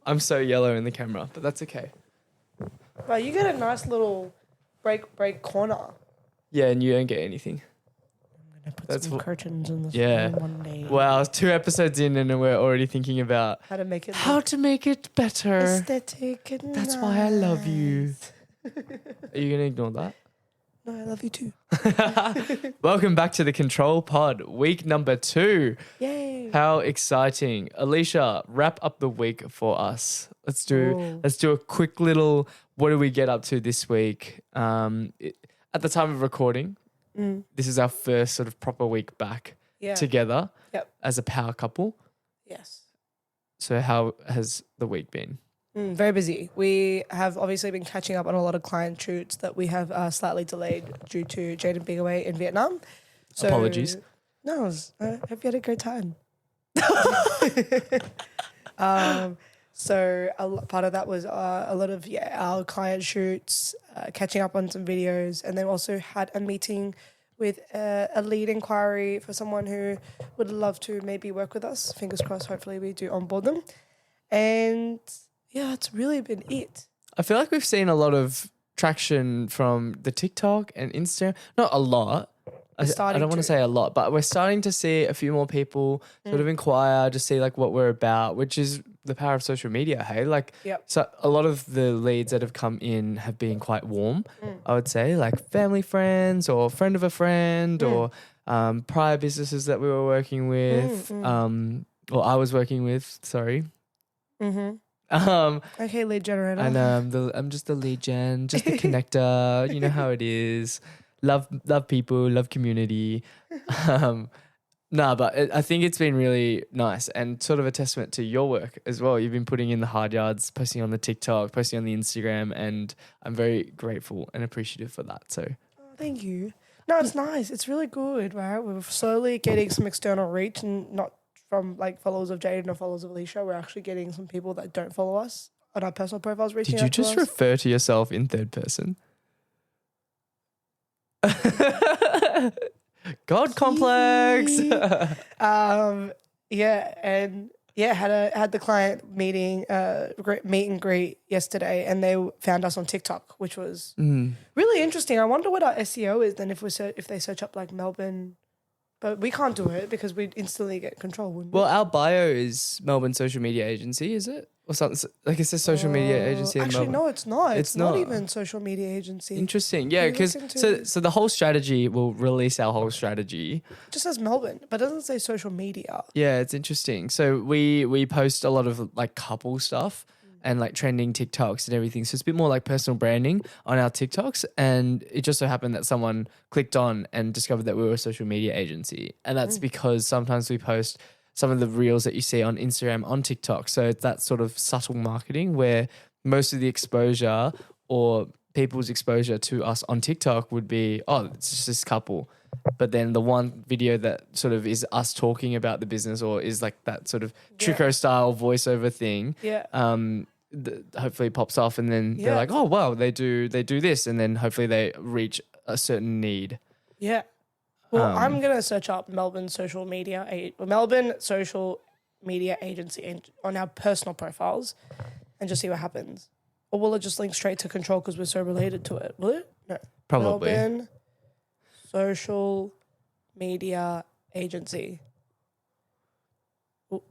I'm so yellow in the camera, but that's okay. Well, you get a nice little break corner. Yeah, and you don't get anything. I'm gonna put some curtains in this Yeah. room one day. Wow, 2 episodes in and we're already thinking about How to make it better. aesthetic and That's why I love you. nice. Are you going to ignore that? No, I love you too. Welcome back to the Control Pod, week number 2. Yay. How exciting. Alicia, wrap up the week for us. Let's do a quick little, what do we get up to this week? At the time of recording, this is our first sort of proper week back together as a power couple. Yes. So how has the week been? Very busy. We have obviously been catching up on a lot of client shoots that we have slightly delayed due to Jadyn being away in Vietnam. So, apologies. No, I hope you had a great time. So part of that was a lot of our client shoots, catching up on some videos, and then also had a meeting with a lead inquiry for someone who would love to maybe work with us. Fingers crossed, hopefully we do onboard them. And yeah, it's really been it. I feel like we've seen a lot of traction from the TikTok and Instagram. Not a lot. I don't want to say a lot, but we're starting to see a few more people sort of inquire, just see like what we're about, which is the power of social media, hey? Like, so a lot of the leads that have come in have been quite warm, I would say, like family friends or friend of a friend or prior businesses that we were working with, or I was working with, sorry. Okay, lead generator. And I'm just the lead gen, just the connector. You know how it is. Love people, love community. But I think it's been really nice and sort of a testament to your work as well. You've been putting in the hard yards, posting on the TikTok, posting on the Instagram, and I'm very grateful and appreciative for that. So, thank you. No, it's nice. It's really good, right? We're slowly getting some external reach, and not from like followers of Jadyn or followers of Alisha. We're actually getting some people that don't follow us on our personal profiles reaching out to us. Did you just refer to yourself in third person? God complex. Had the client meeting, meet and greet yesterday, and they found us on TikTok, which was really interesting. I wonder what our SEO is then if they search up like Melbourne, but we can't do it because we'd instantly get control, wouldn't we? Well, our bio is Melbourne Social Media Agency, is it? Or something like it says social media agency in actually, Melbourne. no, it's not. It's not even social media agency. Interesting. Yeah, because so the whole strategy, will release our whole strategy. It just says Melbourne, but it doesn't say social media. Yeah, it's interesting. So we post a lot of like couple stuff and like trending TikToks and everything. So it's a bit more like personal branding on our TikToks. And it just so happened that someone clicked on and discovered that we were a social media agency. And that's because sometimes we post some of the reels that you see on Instagram, on TikTok. So it's that sort of subtle marketing where most of the exposure or people's exposure to us on TikTok would be, it's just this couple. But then the one video that sort of is us talking about the business or is like that sort of Trico style voiceover thing, hopefully pops off and then they're like, oh, wow, they do this. And then hopefully they reach a certain need. Yeah. Well, I'm going to search up Melbourne Social Media Agency on our personal profiles and just see what happens. Or will it just link straight to Control because we're so related to it? Will it? No. Probably. Melbourne Social Media Agency. Ooh,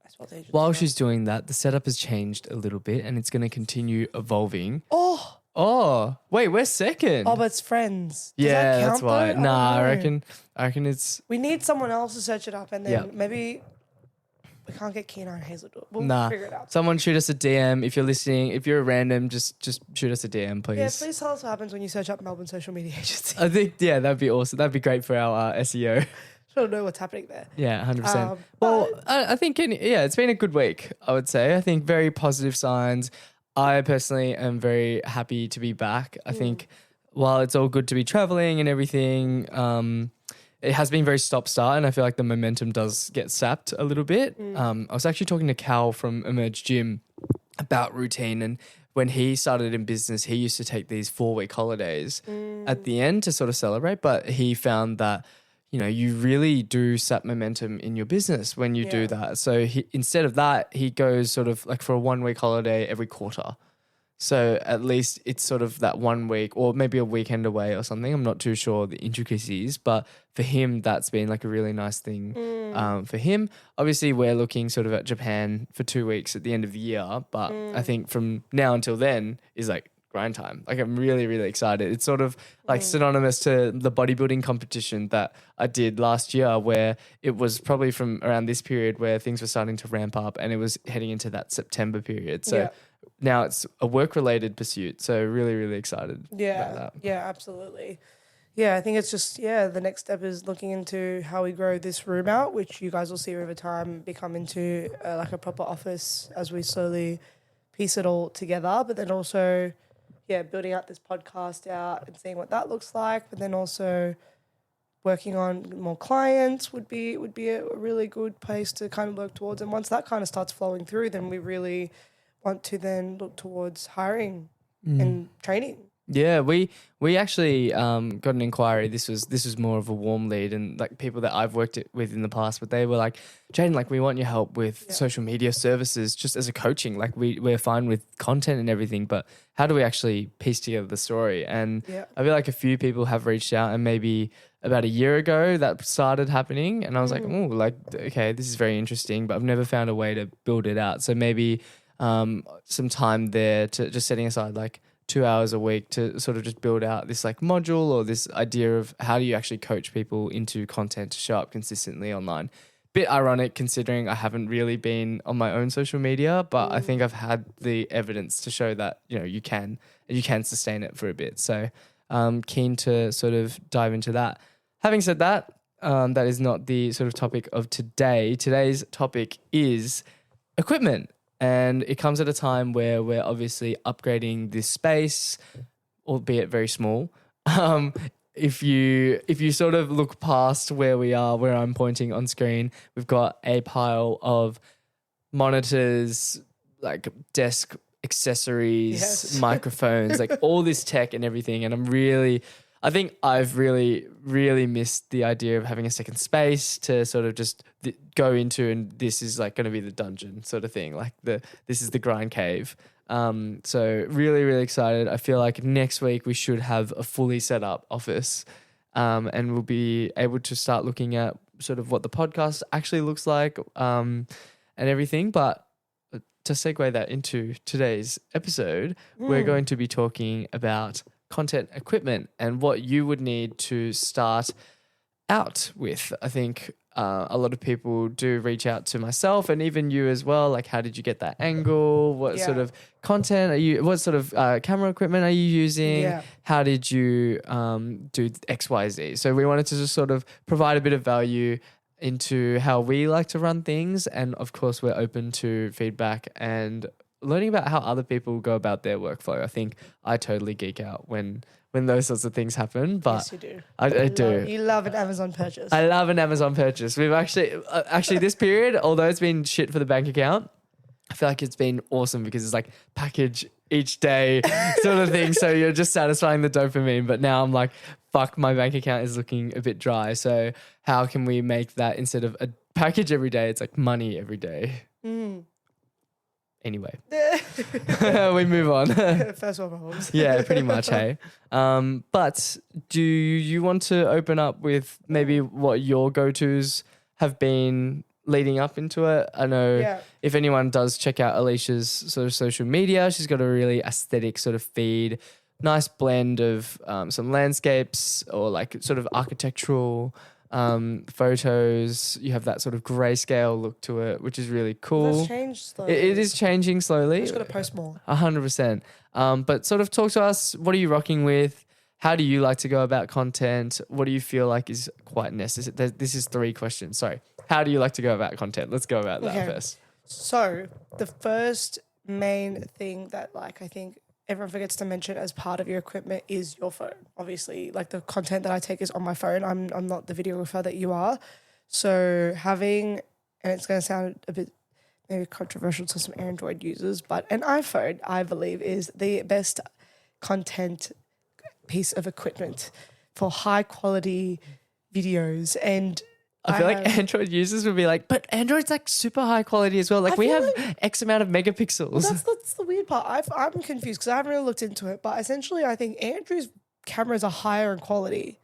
I spelled agency. While she's doing that, the setup has changed a little bit and it's going to continue evolving. Oh, wait, we're second. Oh, but it's friends. Does that count, that's why. though? I reckon it's... We need someone else to search it up and then maybe we can't get Kina and Hazel to do it. We'll figure it out. Someone shoot us a DM. If you're listening, if you're a random, just shoot us a DM, please. Yeah, please tell us what happens when you search up Melbourne Social Media Agency. I think, that'd be awesome. That'd be great for our SEO. I don't know what's happening there. Yeah, 100%. Well, I think, it's been a good week, I would say. I think very positive signs. I personally am very happy to be back. I think while it's all good to be traveling and everything, it has been very stop-start and I feel like the momentum does get sapped a little bit. I was actually talking to Cal from Emerge Gym about routine, and when he started in business, he used to take these 4-week holidays at the end to sort of celebrate, but he found that you really do set momentum in your business when you do that. So instead of that, he goes sort of like for a 1 week holiday every quarter. So at least it's sort of that 1 week or maybe a weekend away or something. I'm not too sure the intricacies, but for him, that's been like a really nice thing for him. Obviously, we're looking sort of at Japan for 2 weeks at the end of the year, but I think from now until then is like grind time. Like I'm really, really excited. It's sort of like synonymous to the bodybuilding competition that I did last year, where it was probably from around this period where things were starting to ramp up and it was heading into that September period. So now it's a work-related pursuit. So really, really excited about that. Yeah, absolutely. Yeah, I think it's just, the next step is looking into how we grow this room out, which you guys will see over time become into like a proper office as we slowly piece it all together. But then also, building out this podcast out and seeing what that looks like. But then also working on more clients would be a really good place to kind of work towards. And once that kind of starts flowing through, then we really want to then look towards hiring and training. Yeah, we actually got an inquiry. This was more of a warm lead, and like people that I've worked with in the past, but they were like, Jadyn, like we want your help with social media services just as a coaching. Like we're fine with content and everything, but how do we actually piece together the story? And I feel like a few people have reached out, and maybe about a year ago that started happening, and I was like, oh, like okay, this is very interesting, but I've never found a way to build it out. So maybe some time there to just setting aside like 2 hours a week to sort of just build out this like module or this idea of how do you actually coach people into content to show up consistently online. Bit ironic considering I haven't really been on my own social media, but I think I've had the evidence to show that, you can sustain it for a bit. So keen to sort of dive into that. Having said that, that is not the sort of topic of today. Today's topic is equipment. And it comes at a time where we're obviously upgrading this space, albeit very small. If you sort of look past where we are, where I'm pointing on screen, we've got a pile of monitors, like desk accessories, microphones, like all this tech and everything. And I think I've really, really missed the idea of having a second space to sort of just go into, and this is like going to be the dungeon sort of thing. Like this is the grind cave. So really, really excited. I feel like next week we should have a fully set up office, and we'll be able to start looking at sort of what the podcast actually looks like, and everything. But to segue that into today's episode, we're going to be talking about content equipment and what you would need to start out with. I think a lot of people do reach out to myself and even you as well. Like, how did you get that angle? What sort of content what sort of camera equipment are you using? Yeah. How did you do XYZ? So we wanted to just sort of provide a bit of value into how we like to run things. And of course, we're open to feedback and learning about how other people go about their workflow. I think I totally geek out when those sorts of things happen. But yes, you do. I do. You love an Amazon purchase. I love an Amazon purchase. We've actually this period, although it's been shit for the bank account, I feel like it's been awesome because it's like package each day sort of thing. So you're just satisfying the dopamine. But now I'm like, fuck, my bank account is looking a bit dry. So how can we make that instead of a package every day, it's like money every day? Anyway, we move on. First world problems. Yeah, pretty much, hey. But do you want to open up with maybe what your go-tos have been leading up into it? I know if anyone does check out Alisha's sort of social media, she's got a really aesthetic sort of feed, nice blend of some landscapes or like sort of architectural photos. You have that sort of grayscale look to it, which is really cool. That's changed slowly. It is changing slowly. I just got to post more. 100%. But sort of talk to us. What are you rocking with? How do you like to go about content? What do you feel like is quite necessary? This is 3 questions. Sorry. How do you like to go about content? Let's go about that first. So the first main thing that like I think everyone forgets to mention as part of your equipment is your phone. Obviously, like the content that I take is on my phone. I'm not the videographer that you are. So having, and it's going to sound a bit maybe controversial to some Android users, but an iPhone, I believe, is the best content piece of equipment for high quality videos, and I feel like Android users would be like, but Android's like super high quality as well. Like we have X amount of megapixels. Well, that's the weird part. I'm confused because I haven't really looked into it. But essentially, I think Andrew's cameras are higher in quality.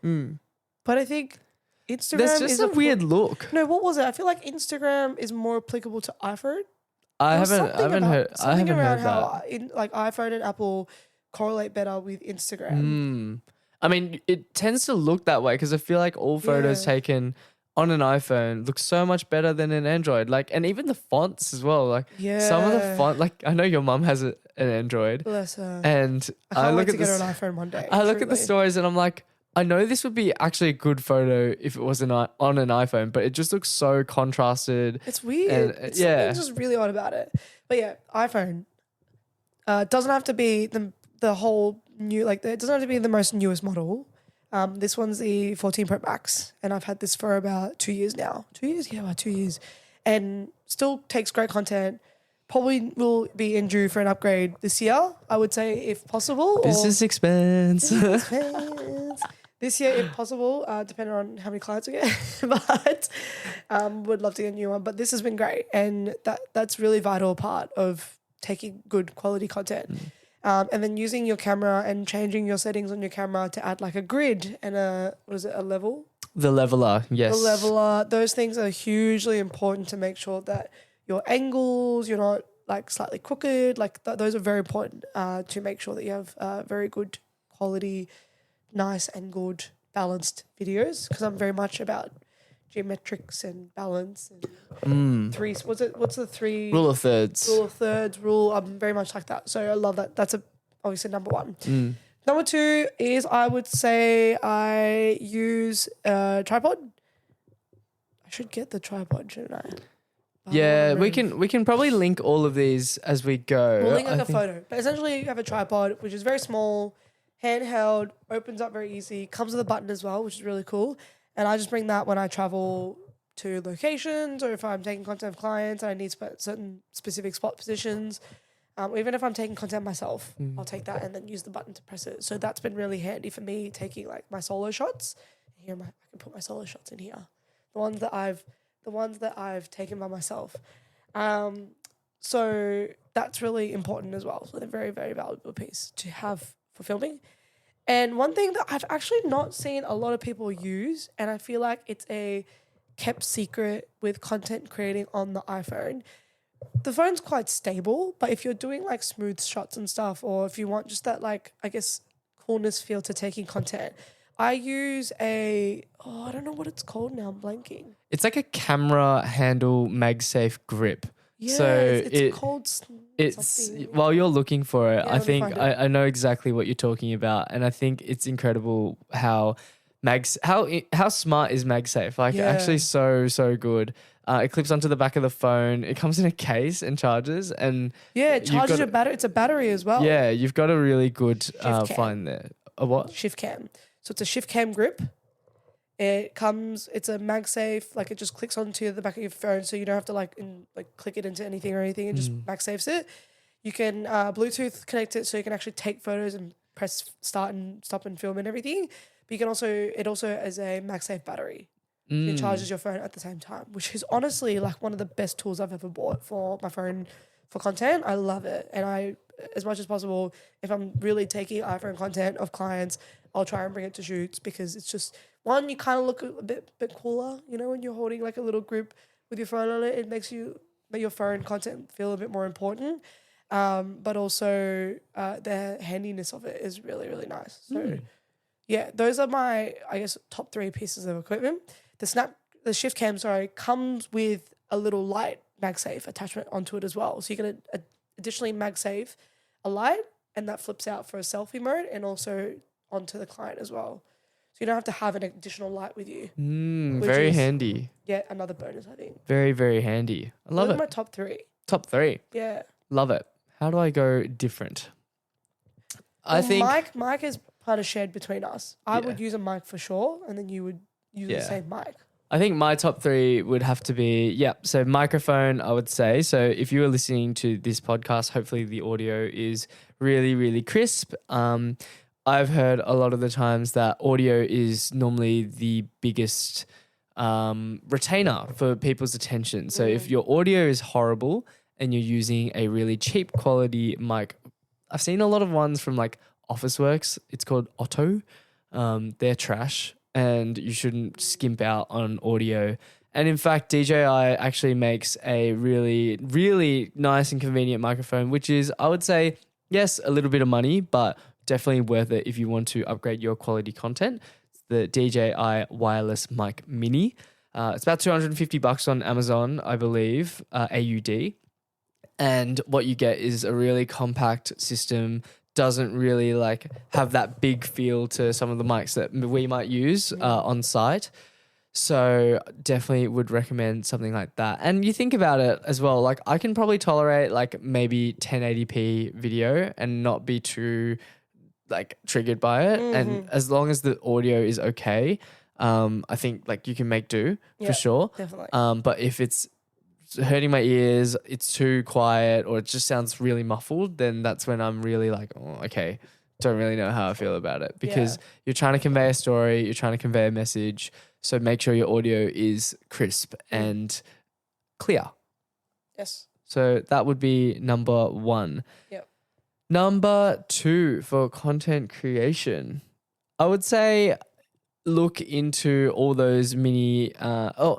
But I think Instagram There's just a weird look. No, what was it? I feel like Instagram is more applicable to iPhone. I haven't heard how that. like iPhone and Apple correlate better with Instagram. I mean, it tends to look that way because I feel like all photos taken on an iPhone look so much better than an Android. Like, and even the fonts as well. Like, some of the font. Like, I know your mum has an Android, bless her. And I can't wait to get her an iPhone one day. I look at the stories and I'm like, I know this would be actually a good photo if it was on an iPhone, but it just looks so contrasted. It's weird. It's something just really odd about it. But yeah, iPhone doesn't have to be the whole new, like it doesn't have to be the most newest model. This one's the 14 Pro Max, and I've had this for about 2 years now. 2 years? Yeah, about 2 years. And still takes great content. Probably will be in due for an upgrade this year, I would say, if possible. Business expense. This year, if possible, depending on how many clients we get. But would love to get a new one. But this has been great. And that's really vital part of taking good quality content. And then using your camera and changing your settings on your camera to add like a grid and a level? The leveler, yes. The leveler. Those things are hugely important to make sure that your angles, you're not like slightly crooked. Like those are very important to make sure that you have very good quality, nice angled, balanced videos. Because I'm very much about geometrics and balance and what's the three? Rule of thirds. I'm very much like that. So I love that. That's obviously number one. Number two is I would say I use a tripod. I should get the tripod, shouldn't I? Yeah, we can probably link all of these as we go. We'll link like a photo. But essentially you have a tripod, which is very small, handheld, opens up very easy, comes with a button as well, which is really cool. And I just bring that when I travel to locations or if I'm taking content of clients and I need certain specific spot positions. Even if I'm taking content myself, I'll take that and then use the button to press it. So that's been really handy for me taking like my solo shots. Here I can put my solo shots in here. The ones that I've taken by myself. So that's really important as well. So they're a very, very valuable piece to have for filming. And one thing that I've actually not seen a lot of people use, and I feel like it's a kept secret with content creating on the iPhone. The phone's quite stable, but if you're doing like smooth shots and stuff, or if you want just that like, I guess, coolness feel to taking content, I use I don't know what it's called now, I'm blanking. It's like a camera handle MagSafe grip. Yeah, so it's called something. While you're looking for it, I think I know exactly what you're talking about, and I think it's incredible how smart is MagSafe. Like actually so good. It clips onto the back of the phone. It comes in a case and charges, and it charges your battery. It's a battery as well. Yeah, you've got a really good find there. A what? Shift cam. So it's a shift cam grip. It's a MagSafe, like it just clicks onto the back of your phone, so you don't have to like click it into anything or anything. It just MagSafes it. You can Bluetooth connect it, so you can actually take photos and press start and stop and film and everything. But you can it also has a MagSafe battery. It charges your phone at the same time, which is honestly like one of the best tools I've ever bought for my phone for content. I love it, and I, as much as possible, if I'm really taking iPhone content of clients, I'll try and bring it to shoots because it's just, one, you kind of look a bit cooler, you know, when you're holding like a little grip with your phone on it. It makes your phone content feel a bit more important. But also the handiness of it is really, really nice. So yeah, those are my, I guess, top three pieces of equipment. The shift cam, comes with a little light MagSafe attachment onto it as well. So you can additionally MagSafe a light, and that flips out for a selfie mode and also onto the client as well. So you don't have to have an additional light with you. Very handy. Yeah, another bonus, I think. Very, very handy. I love it. Those are my top three. Top three. Yeah. Love it. How do I go different? I think mic is kind of shared between us. I would use a mic for sure, and then you would use the same mic. I think my top three would have to be, so microphone, I would say. So if you are listening to this podcast, hopefully the audio is really, really crisp. I've heard a lot of the times that audio is normally the biggest retainer for people's attention. So if your audio is horrible and you're using a really cheap quality mic, I've seen a lot of ones from like Officeworks. It's called Otto. They're trash and you shouldn't skimp out on audio. And in fact, DJI actually makes a really, really nice and convenient microphone, which is, I would say, yes, a little bit of money, but definitely worth it if you want to upgrade your quality content. It's the DJI Wireless Mic Mini. It's about $250 on Amazon, I believe, AUD. And what you get is a really compact system. Doesn't really like have that big feel to some of the mics that we might use on site. So definitely would recommend something like that. And you think about it as well, like I can probably tolerate like maybe 1080p video and not be too like triggered by it. And as long as the audio is okay, I think like you can make do for sure. Definitely. But if it's hurting my ears, it's too quiet, or it just sounds really muffled, then that's when I'm really like, oh, okay, don't really know how I feel about it, because you're trying to convey a story, you're trying to convey a message. So make sure your audio is crisp and clear. Yes. So that would be number 1. Yep. Number 2 for content creation, I would say look into all those mini. I'll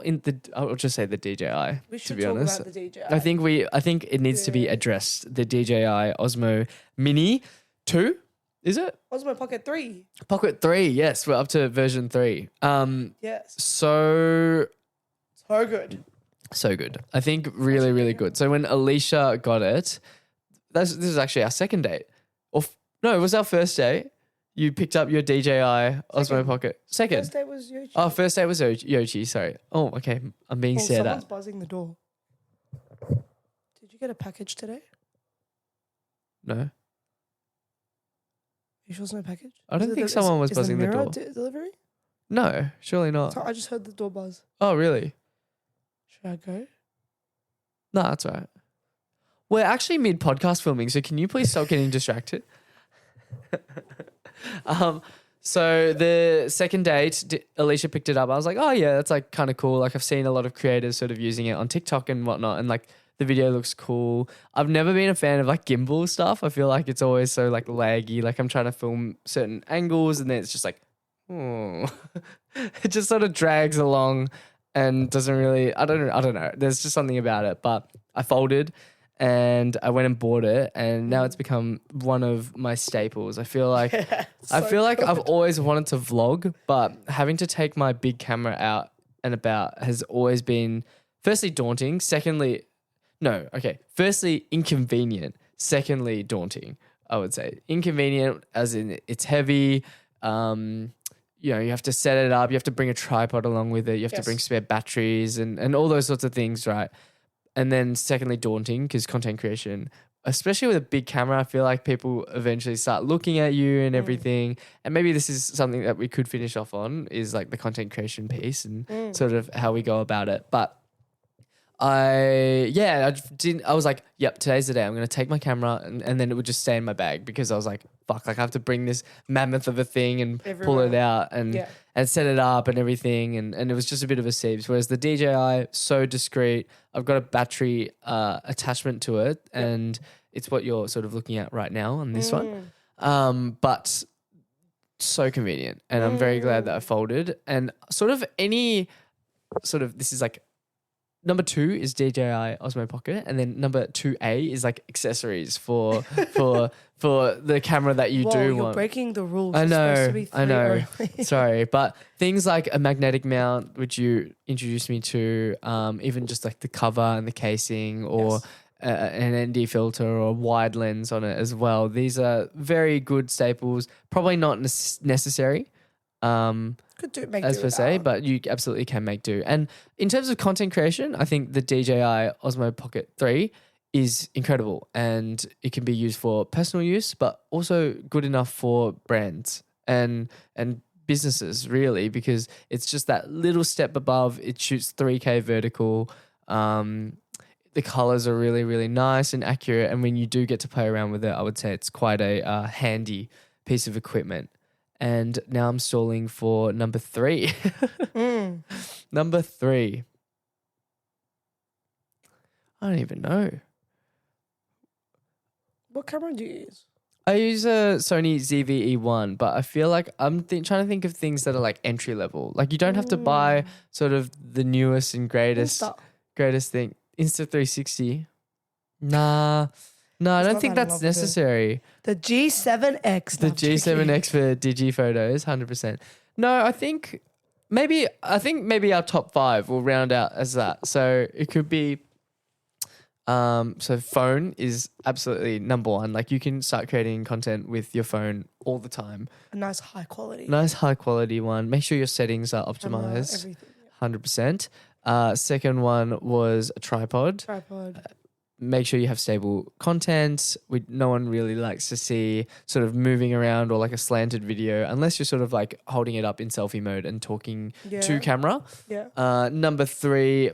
just say the DJI. We should to be talk honest, about the DJI. I think it needs to be addressed. The DJI Osmo Mini 2. Is it? Osmo Pocket 3. Pocket 3, yes. We're up to version 3. Yes. So good. So good. I think really, really good. So when Alisha got it, this is actually our second date. No, it was our first date. You picked up your DJI Osmo Pocket. Second. First date was Yoshi. Oh, first date was Yoshi, sorry. Oh, okay. I'm being stared someone's at. buzzing the door. Did you get a package today? No. You sure it's no package? I don't think someone was buzzing the door. Delivery? No, surely not. So I just heard the door buzz. Oh, really? Should I go? No, that's all right. We're actually mid-podcast filming, so can you please stop getting distracted? So the second date, Alisha picked it up. I was like, oh yeah, that's like kind of cool. Like I've seen a lot of creators sort of using it on TikTok and whatnot, and like the video looks cool. I've never been a fan of like gimbal stuff. I feel like it's always so like laggy. Like I'm trying to film certain angles and then it's just like, oh, it just sort of drags along and doesn't really, I don't know. There's just something about it, but I folded and I went and bought it, and now it's become one of my staples. I feel like I've always wanted to vlog, but having to take my big camera out and about has always been firstly daunting, firstly inconvenient, secondly daunting, I would say. Inconvenient as in it's heavy, you have to set it up, you have to bring a tripod along with it, you have to bring spare batteries and all those sorts of things, right? And then secondly, daunting, because content creation, especially with a big camera, I feel like people eventually start looking at you and everything. And maybe this is something that we could finish off on, is like the content creation piece and sort of how we go about it. But I was like, yep, today's the day. I'm going to take my camera and then it would just stay in my bag, because I was like, fuck, like I have to bring this mammoth of a thing and pull it out and set it up and everything. And it was just a bit of a sieve. Whereas the DJI, so discreet. I've got a battery attachment to it, and it's what you're sort of looking at right now on this one. But so convenient. And I'm very glad that I folded. And this is like, number 2 is DJI Osmo Pocket, and then number 2A is like accessories for the camera that you do you're want. breaking the rules. I It's know, supposed to be 3 only. Sorry, but things like a magnetic mount, which you introduced me to, even just like the cover and the casing, or an ND filter or a wide lens on it as well. These are very good staples. Probably not necessary. Could make as do per with se, that. but you absolutely can make do. And in terms of content creation, I think the DJI Osmo Pocket 3 is incredible, and it can be used for personal use, but also good enough for brands and businesses, really, because it's just that little step above. It shoots 3K vertical. The colors are really, really nice and accurate, and when you do get to play around with it, I would say it's quite a handy piece of equipment. And now I'm stalling for number 3. Number 3. I don't even know. What camera do you use? I use a Sony ZV-E1, but I feel like I'm trying to think of things that are like entry level. Like you don't have to buy sort of the newest and greatest thing. Insta360. Nah, I don't think that's necessary. The G7X. The G7X for digi photos, 100%. No, I think maybe our top 5 will round out as that. So it could be. So phone is absolutely number 1. Like you can start creating content with your phone all the time. A nice high quality one. Make sure your settings are optimized. 100%. Second one was a tripod. Make sure you have stable content. No one really likes to see sort of moving around or like a slanted video unless you're sort of like holding it up in selfie mode and talking to camera. Yeah. Number 3,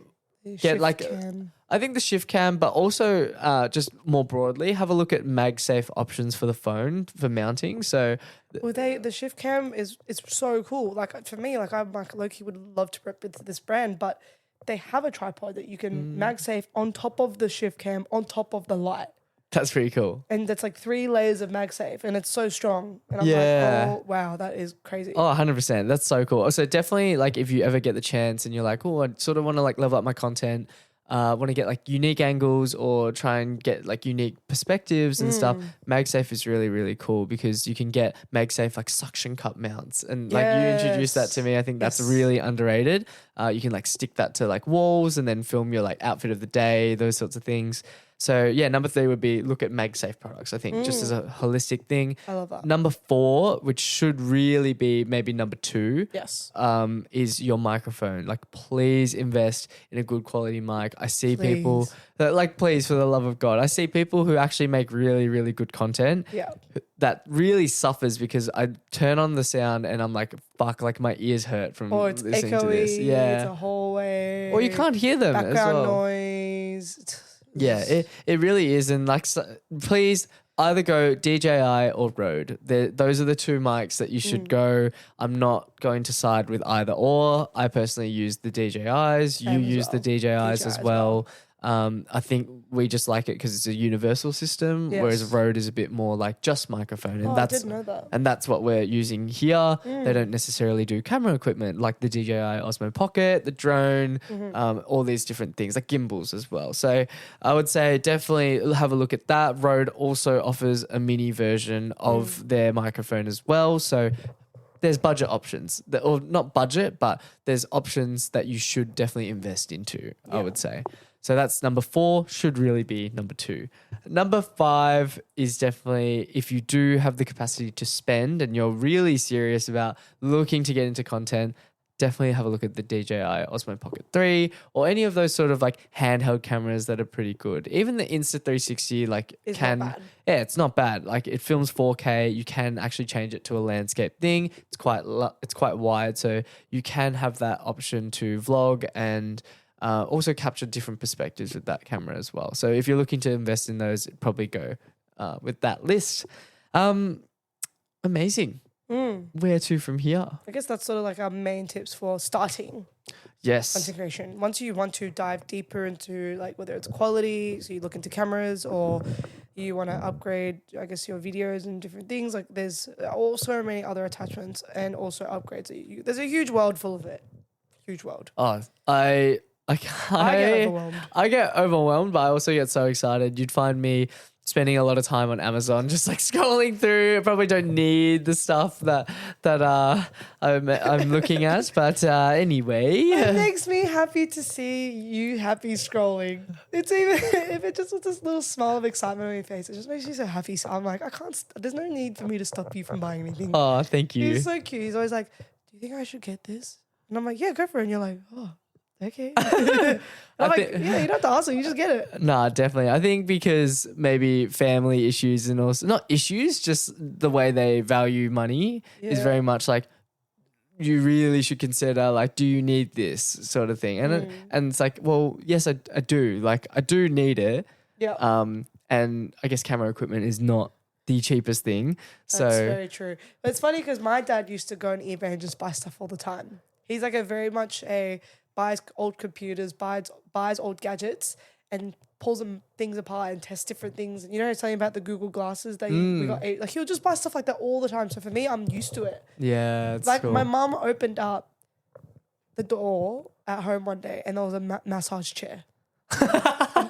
get like cam. I think the shift cam, but also just more broadly, have a look at MagSafe options for the phone for mounting. So, the shift cam is so cool. Like for me, like I'm like low-key would love to rep with this brand, but they have a tripod that you can MagSafe on top of the shift cam, on top of the light. That's pretty cool. And that's like 3 layers of MagSafe, and it's so strong. And I'm like, oh wow, that is crazy. Oh, 100%. That's so cool. So definitely, like, if you ever get the chance and you're like, oh, I sort of want to like level up my content. Want to get like unique angles or try and get like unique perspectives and stuff. MagSafe is really, really cool because you can get MagSafe like suction cup mounts, and like you introduced that to me. I think that's really underrated. You can like stick that to like walls and then film your like outfit of the day, those sorts of things. So yeah, number 3 would be look at MagSafe products, I think, just as a holistic thing. I love that. Number 4, which should really be maybe number 2, is your microphone. Like, please invest in a good quality mic. I see people that like, please, for the love of God, I see people who actually make really, really good content that really suffers because I turn on the sound and I'm like, fuck, like my ears hurt from listening to this. Yeah. It's a hallway. Or you can't hear them as well. Background noise. Yeah, it really is. And like, please either go DJI or Rode. Those are the 2 mics that you should go. I'm not going to side with either or. I personally use the DJIs. You use the DJIs as well. I think we just like it because it's a universal system, whereas Rode is a bit more like just microphone, and I didn't know that. And that's what we're using here. They don't necessarily do camera equipment like the DJI Osmo Pocket, the drone, all these different things like gimbals as well. So I would say definitely have a look at that. Rode also offers a mini version of their microphone as well. So there's budget options, or not budget, but there's options that you should definitely invest into, I would say. So that's number 4, should really be number 2. Number 5 is definitely, if you do have the capacity to spend and you're really serious about looking to get into content, definitely have a look at the DJI Osmo Pocket 3 or any of those sort of like handheld cameras that are pretty good. Even the Insta360 like it's not bad. Like it films 4K. You can actually change it to a landscape thing. It's quite wide, so you can have that option to vlog and also capture different perspectives with that camera as well. So if you're looking to invest in those, probably go with that list. Amazing. Where to from here? I guess that's sort of like our main tips for starting content creation. Once you want to dive deeper into like whether it's quality, so you look into cameras, or you want to upgrade, I guess, your videos and different things. Like there's also many other attachments and also upgrades. There's a huge world full of it. Huge world. Oh, I get overwhelmed, but I also get so excited. You'd find me spending a lot of time on Amazon, just like scrolling through. I probably don't need the stuff that I'm looking at, but anyway, it makes me happy to see you happy scrolling. It's even if it just with this little smile of excitement on your face, it just makes you so happy. So I'm like, there's no need for me to stop you from buying anything. Oh, thank you. He's so cute. He's always like, "Do you think I should get this?" And I'm like, "Yeah, go for it." And you're like, "Oh." Okay. I'm like, yeah, you don't have to ask them, you just get it. Nah, definitely. I think because maybe family issues and also not issues, just the way they value money is very much like you really should consider like, do you need this sort of thing? And it's like, well, yes, I do. Like I do need it. Yeah. And I guess camera equipment is not the cheapest thing. That's very true. But it's funny because my dad used to go on eBay and just buy stuff all the time. He's like buys old computers, buys old gadgets, and pulls things apart and tests different things. You know, I was telling you about the Google glasses that we got. Like he'll just buy stuff like that all the time. So for me, I'm used to it. Yeah, it's like cool. my mum opened up the door at home one day and there was a massage chair.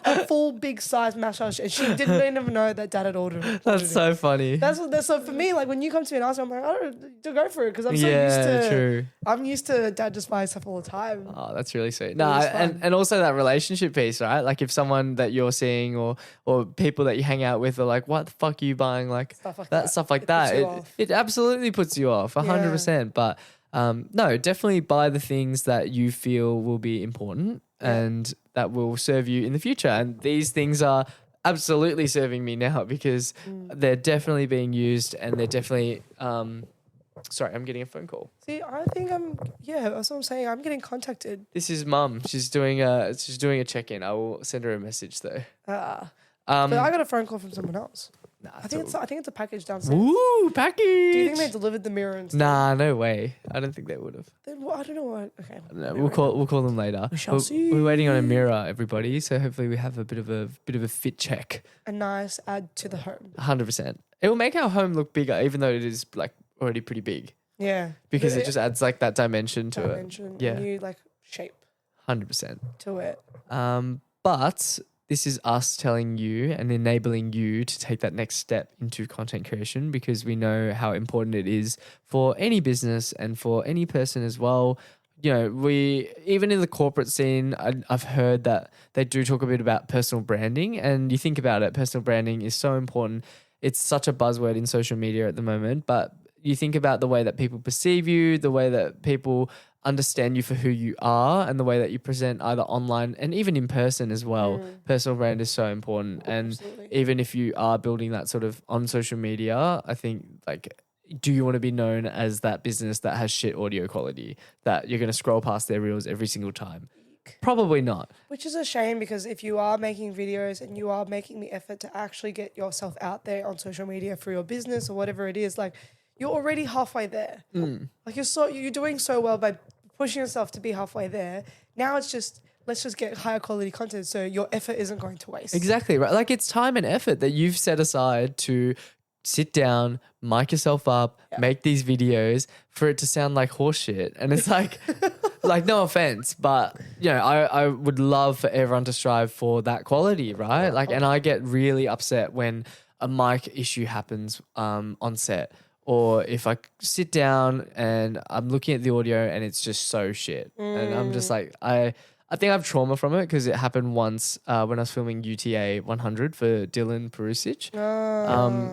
A full big size massage chair. She didn't even know that Dad had ordered it. That's so funny. That's so for me, like when you come to me and ask me, I'm like, I don't to go for it because I'm so used to. True. I'm used to Dad just buying stuff all the time. Oh, that's really sweet. No, and also that relationship piece, right? Like if someone that you're seeing or people that you hang out with are like, what the fuck are you buying? Like stuff like that. It absolutely puts you off 100%. But no, definitely buy the things that you feel will be important and that will serve you in the future. And these things are absolutely serving me now because they're definitely being used and they're definitely sorry, I'm getting a phone call. See, I think that's what I'm saying. I'm getting contacted. This is Mum. She's doing a check-in. I will send her a message though. But I got a phone call from someone else. Nah, I think it's a package downstairs. Ooh, package. Do you think they delivered the mirror and stuff? Nah, no way. I don't think they would have. Then I don't know what. Okay. I don't know. We'll call them later. We shall see. We're waiting on a mirror, everybody. So hopefully we have a bit of a fit check. A nice add to the home. 100%. It will make our home look bigger, even though it is like already pretty big. Yeah. Because it just adds like that dimension to it. Yeah. New like shape. 100%. To it. But this is us telling you and enabling you to take that next step into content creation because we know how important it is for any business and for any person as well. You know, we even in the corporate scene, I've heard that they do talk a bit about personal branding, and you think about it, personal branding is so important. It's such a buzzword in social media at the moment, but you think about the way that people perceive you, the way that people understand you for who you are, and the way that you present either online and even in person as well. Personal brand is so important. And even if you are building that sort of on social media, I think like, do you want to be known as that business that has shit audio quality, that you're going to scroll past their reels every single time? Probably not. Which is a shame because if you are making videos and you are making the effort to actually get yourself out there on social media for your business or whatever it is, like you're already halfway there. Like you're doing so well by pushing yourself to be halfway there. Now it's just let's just get higher quality content so your effort isn't going to waste. Exactly right. Like it's time and effort that you've set aside to sit down, mic yourself up, make these videos for it to sound like horseshit. And it's like, like no offense, but you know, I would love for everyone to strive for that quality, right? Like, and I get really upset when a mic issue happens on set. Or if I sit down and I'm looking at the audio and it's just so shit. And I'm just like, I think I have trauma from it because it happened once when I was filming UTA 100 for Dylan Perusic.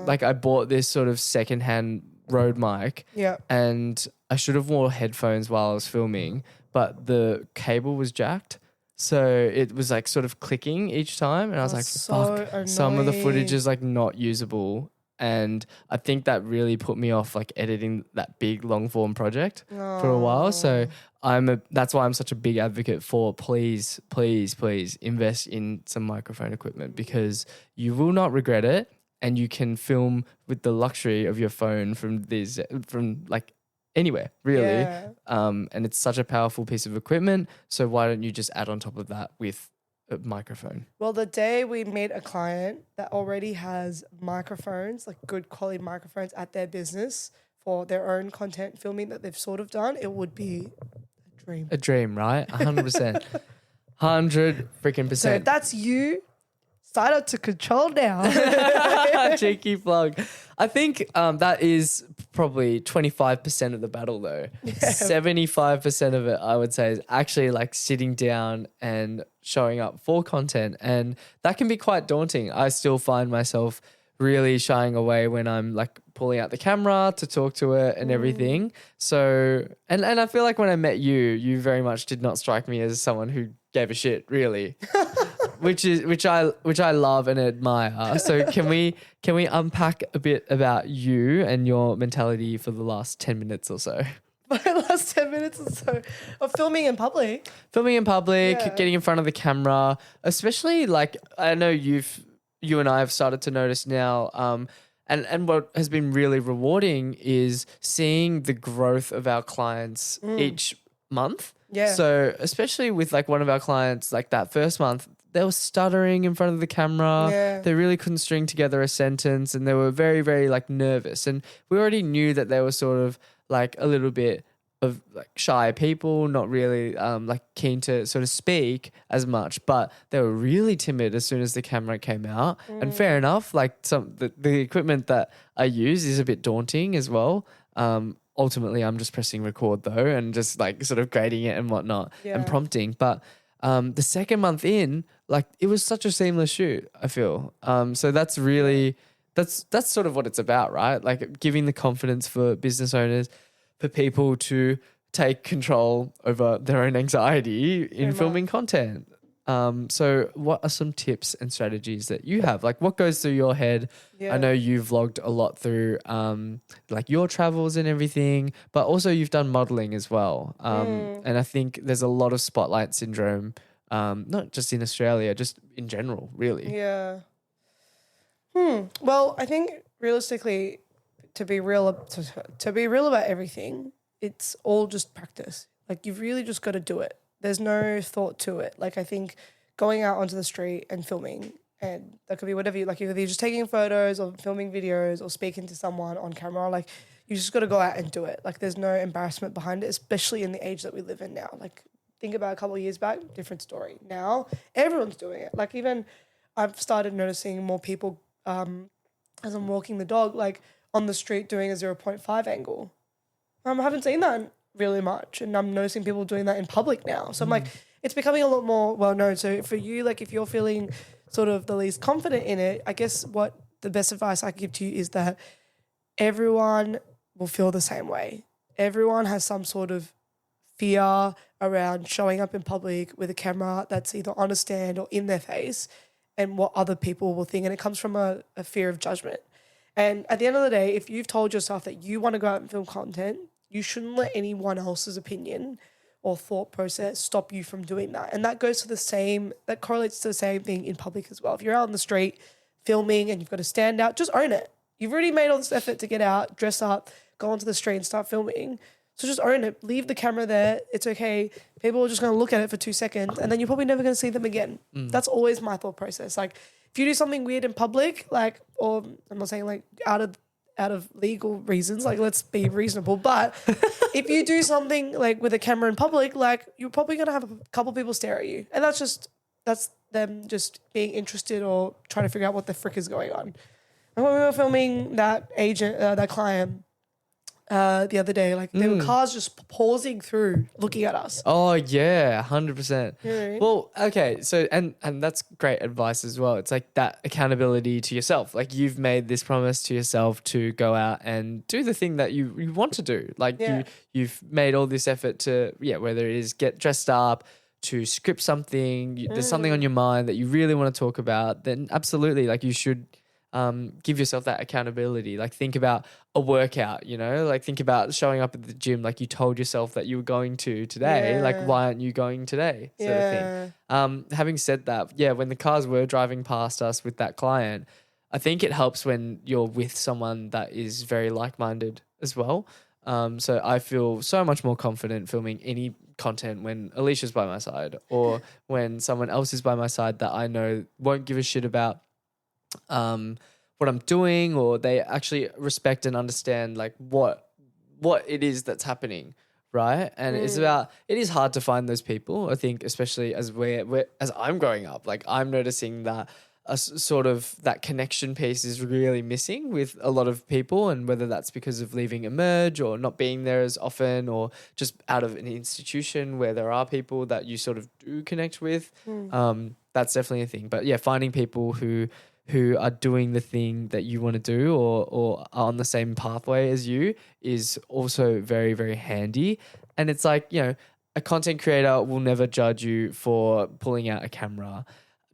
Like I bought this sort of secondhand Rode mic and I should have worn headphones while I was filming, but the cable was jacked. So it was like sort of clicking each time. And I was like, fuck, annoying. Some of the footage is like not usable. And I think that really put me off like editing that big long form project for a while. So that's why I'm such a big advocate for please invest in some microphone equipment because you will not regret it and you can film with the luxury of your phone from like anywhere really. And it's such a powerful piece of equipment. So why don't you just add on top of that with a microphone? Well, the day we meet a client that already has microphones, like good quality microphones at their business for their own content filming that they've sort of done, it would be a dream. A dream, right? 100%. 100 freaking %. So if that's you, sign up to Control now. Cheeky plug. I think that is probably 25% of the battle though. 75% of it, I would say, is actually like sitting down and showing up for content. And that can be quite daunting. I still find myself really shying away when I'm like pulling out the camera to talk to it and everything. So, and I feel like when I met you, you very much did not strike me as someone who gave a shit, really. which I love and admire. So can we unpack a bit about you and your mentality for the last 10 minutes or so? My last 10 minutes or so of filming in public. Getting in front of the camera, especially like I know you and I have started to notice now And what has been really rewarding is seeing the growth of our clients each month. Yeah. So especially with like one of our clients, like that first month, they were stuttering in front of the camera. Yeah. They really couldn't string together a sentence, and they were very, very like nervous. And we already knew that they were sort of like a little bit of like shy people, not really like keen to sort of speak as much, but they were really timid as soon as the camera came out. And fair enough, like the equipment that I use is a bit daunting as well. Ultimately, I'm just pressing record though, and just like sort of grading it and whatnot and prompting. But the second month in, like it was such a seamless shoot, I feel. So that's really that's sort of what it's about, right? Like giving the confidence for business owners, for people to take control over their own anxiety in filming content. So what are some tips and strategies that you have? Like what goes through your head? Yeah. I know you've vlogged a lot through like your travels and everything, but also you've done modeling as well. And I think there's a lot of spotlight syndrome, not just in Australia, just in general, really. Yeah. Well, I think realistically, to be real about everything, it's all just practice. Like you've really just got to do it. There's no thought to it. Like I think going out onto the street and filming, and that could be whatever you like. Either you're just taking photos or filming videos or speaking to someone on camera. Like you just got to go out and do it. Like there's no embarrassment behind it, especially in the age that we live in now. Like think about a couple of years back, different story. Now everyone's doing it. Like even I've started noticing more people as I'm walking the dog, like on the street doing a 0.5 angle. I haven't seen that really much, and I'm noticing people doing that in public now. So I'm like, it's becoming a lot more well known. So for you, like if you're feeling sort of the least confident in it, I guess what the best advice I can give to you is that everyone will feel the same way. Everyone has some sort of fear around showing up in public with a camera that's either on a stand or in their face and what other people will think. And it comes from a fear of judgment. And at the end of the day, if you've told yourself that you want to go out and film content, you shouldn't let anyone else's opinion or thought process stop you from doing that. And that goes to that correlates to the same thing in public as well. If you're out on the street filming and you've got to stand out, just own it. You've already made all this effort to get out, dress up, go onto the street and start filming. So just own it. Leave the camera there. It's okay. People are just going to look at it for 2 seconds and then you're probably never going to see them again. That's always my thought process. Like if you do something weird in public, like, or I'm not saying like out of legal reasons, like let's be reasonable, but if you do something like with a camera in public, like you're probably going to have a couple people stare at you. And that's them just being interested or trying to figure out what the frick is going on. And when we were filming that client, the other day, like there were cars just pausing through looking at us. Oh yeah, 100%. Yeah. Well, okay, so and that's great advice as well. It's like that accountability to yourself. Like you've made this promise to yourself to go out and do the thing that you want to do. Like you've made all this effort to whether it is get dressed up, to script something, there's something on your mind that you really want to talk about, then absolutely, like you should give yourself that accountability. Like think about a workout, like think about showing up at the gym like you told yourself that you were going to today. Like why aren't you going today? Sort of thing. Having said that, when the cars were driving past us with that client, I think it helps when you're with someone that is very like-minded as well. So I feel so much more confident filming any content when Alicia's by my side or when someone else is by my side that I know won't give a shit about what I'm doing, or they actually respect and understand like what it is that's happening, right? And it is hard to find those people. I think especially as as I'm growing up, like I'm noticing that a sort of that connection piece is really missing with a lot of people, and whether that's because of leaving Emerge or not being there as often, or just out of an institution where there are people that you sort of do connect with. That's definitely a thing. But finding people who are doing the thing that you want to do or are on the same pathway as you is also very, very handy. And it's like, a content creator will never judge you for pulling out a camera,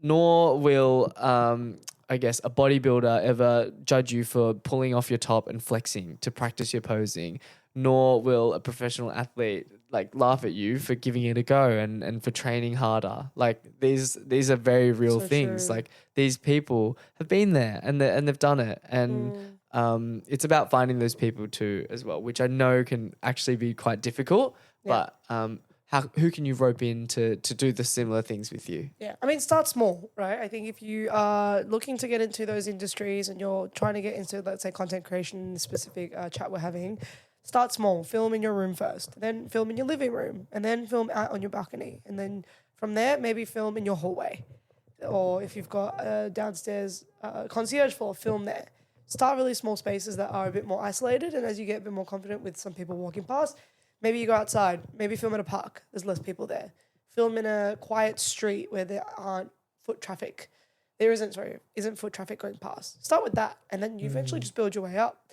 nor will, I guess, a bodybuilder ever judge you for pulling off your top and flexing to practice your posing, nor will a professional athlete like laugh at you for giving it a go and for training harder. Like these are very real things. True. Like these people have been there and they've done it. And it's about finding those people too as well, which I know can actually be quite difficult. Yeah. But who can you rope in to do the similar things with you? Yeah, I mean, start small, right? I think if you are looking to get into those industries and you're trying to get into, let's say, content creation in the specific chat we're having, start small. Film in your room first, then film in your living room, and then film out on your balcony. And then from there, maybe film in your hallway. Or if you've got a downstairs concierge floor, film there. Start really small spaces that are a bit more isolated. And as you get a bit more confident with some people walking past, maybe you go outside, maybe film at a park. There's less people there. Film in a quiet street where there aren't foot traffic. Isn't foot traffic going past. Start with that. And then you eventually just build your way up.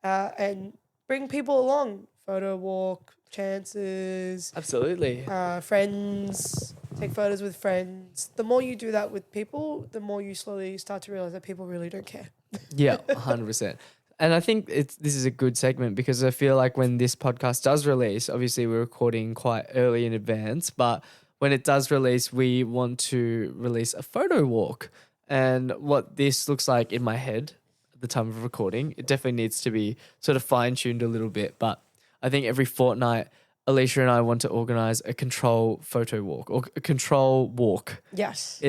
And bring people along. Photo walk, chances. Absolutely. Friends. Take photos with friends. The more you do that with people, the more you slowly start to realize that people really don't care. Yeah, 100%. And I think this is a good segment because I feel like when this podcast does release, obviously we're recording quite early in advance, but when it does release, we want to release a photo walk. And what this looks like in my head at the time of recording, it definitely needs to be sort of fine-tuned a little bit. But I think every fortnight, Alisha and I want to organize a control photo walk or a control walk. Yes.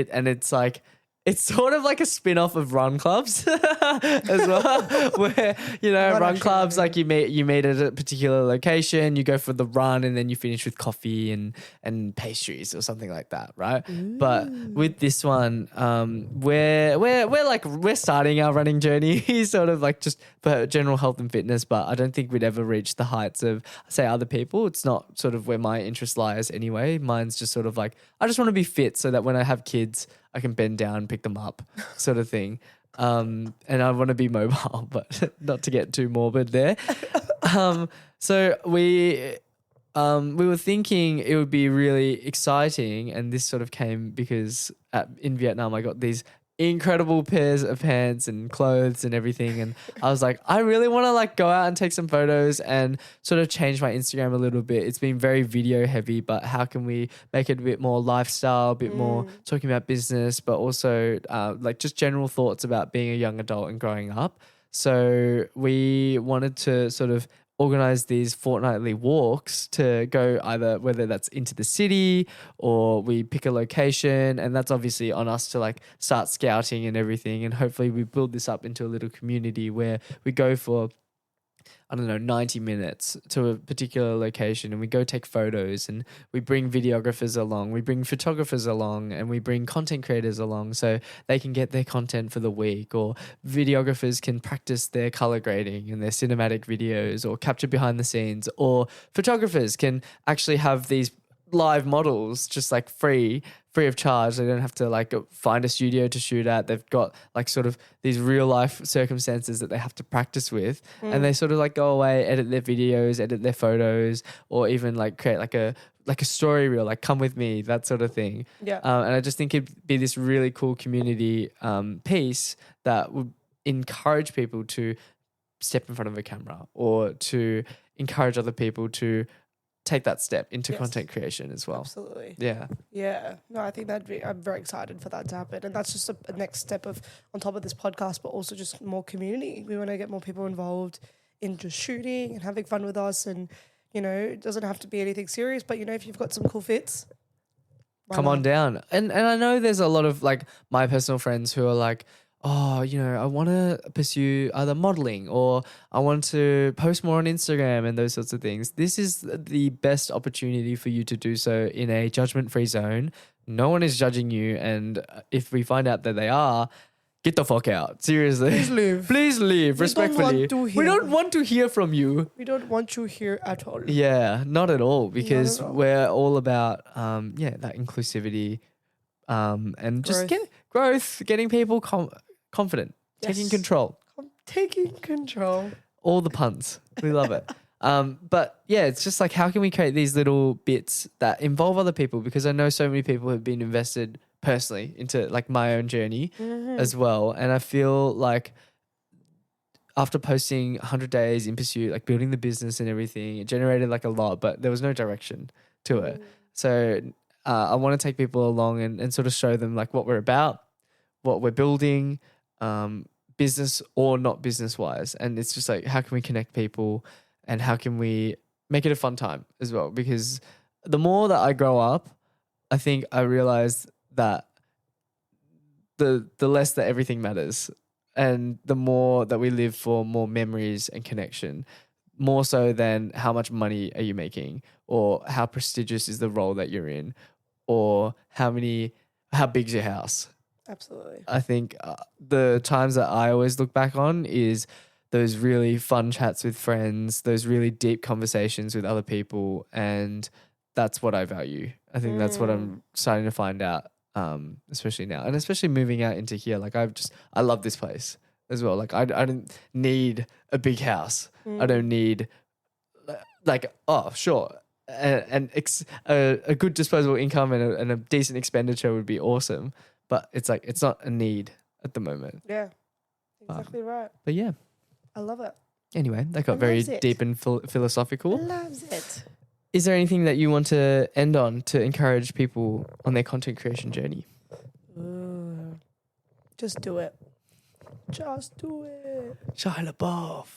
It's sort of like a spin-off of run clubs as well, where, run clubs, like you meet at a particular location, you go for the run and then you finish with coffee and pastries or something like that, right? Ooh. But with this one, we're starting our running journey sort of like just for general health and fitness, but I don't think we'd ever reach the heights of, say, other people. It's not sort of where my interest lies anyway. Mine's just sort of like, I just want to be fit so that when I have kids, I can bend down and pick them up sort of thing. And I want to be mobile, but not to get too morbid there. So we were thinking it would be really exciting, and this sort of came because in Vietnam I got these incredible pairs of pants and clothes and everything, and I was like, I really want to like go out and take some photos and sort of change my Instagram a little bit. It's been very video heavy, but how can we make it a bit more lifestyle, a bit more talking about business, but also like just general thoughts about being a young adult and growing up. So we wanted to sort of organize these fortnightly walks to go either whether that's into the city or we pick a location, and that's obviously on us to like start scouting and everything, and hopefully we build this up into a little community where we go for 90 minutes to a particular location and we go take photos, and we bring videographers along, we bring photographers along, and we bring content creators along so they can get their content for the week, or videographers can practice their color grading and their cinematic videos or capture behind the scenes, or photographers can actually have these live models just like free of charge. They don't have to like find a studio to shoot at. They've got like sort of these real life circumstances that they have to practice with, and they sort of like go away, edit their videos, edit their photos, or even like create like a story reel, like come with me, that sort of thing. Yeah. And I just think it'd be this really cool community piece that would encourage people to step in front of a camera or to encourage other people to take that step into content creation as well. Absolutely. Yeah. Yeah. No, I think I'm very excited for that to happen. And that's just a next step of on top of this podcast, but also just more community. We want to get more people involved in just shooting and having fun with us. And, it doesn't have to be anything serious, but, if you've got some cool fits, come on down. And I know there's a lot of like my personal friends who are like, oh, I want to pursue either modeling or I want to post more on Instagram and those sorts of things. This is the best opportunity for you to do so in a judgment-free zone. No one is judging you. And if we find out that they are, get the fuck out. Seriously. Please leave. Please leave, respectfully. We don't want to hear from you. We don't want you here at all. Yeah, not at all, because we're all about, that inclusivity and just growth, getting people confident, taking control. Taking control. All the puns. We love it. But yeah, it's just like, how can we create these little bits that involve other people? Because I know so many people have been invested personally into like my own journey as well. And I feel like after posting 100 days in pursuit, like building the business and everything, it generated like a lot, but there was no direction to it. So I want to take people along and sort of show them like what we're about, what we're building, business or not business wise. And it's just like, how can we connect people and how can we make it a fun time as well? Because the more that I grow up, I think I realized that the less that everything matters, and the more that we live for more memories and connection, more so than how much money are you making, or how prestigious is the role that you're in, or how big's your house. Absolutely. I think the times that I always look back on is those really fun chats with friends, those really deep conversations with other people, and that's what I value. I think that's what I'm starting to find out, especially now, and especially moving out into here. Like I love this place as well. Like I don't need a big house. I don't need sure. A good disposable income and a decent expenditure would be awesome, but it's like it's not a need at the moment. Yeah, exactly right. But yeah, I love it. Anyway, that got very deep and philosophical. Loves it. Is there anything that you want to end on to encourage people on their content creation journey? Just do it. Just do it. Shia LaBeouf.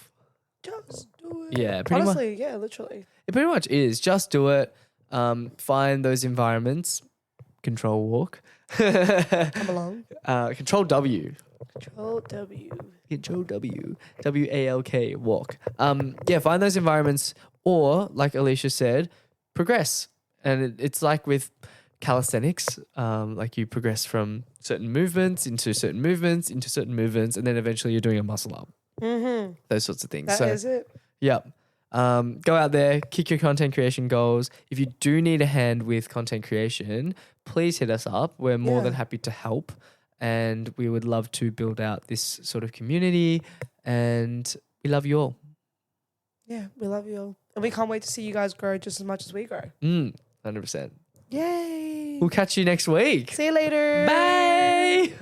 Just do it. Yeah, pretty honestly, yeah, literally. It pretty much is. Just do it. Find those environments. Control walk. Come along. Control W. Control W. Control W. WALK. Walk. Find those environments, or like Alisha said, progress. And it's like with calisthenics, like you progress from certain movements into certain movements into certain movements, and then eventually you're doing a muscle up. Mm-hmm. Those sorts of things. That is it. Yep. Go out there, kick your content creation goals. If you do need a hand with content creation, please hit us up. We're more than happy to help, and we would love to build out this sort of community, and we love you all. Yeah, we love you all. And we can't wait to see you guys grow just as much as we grow. 100%. Yay. We'll catch you next week. See you later. Bye.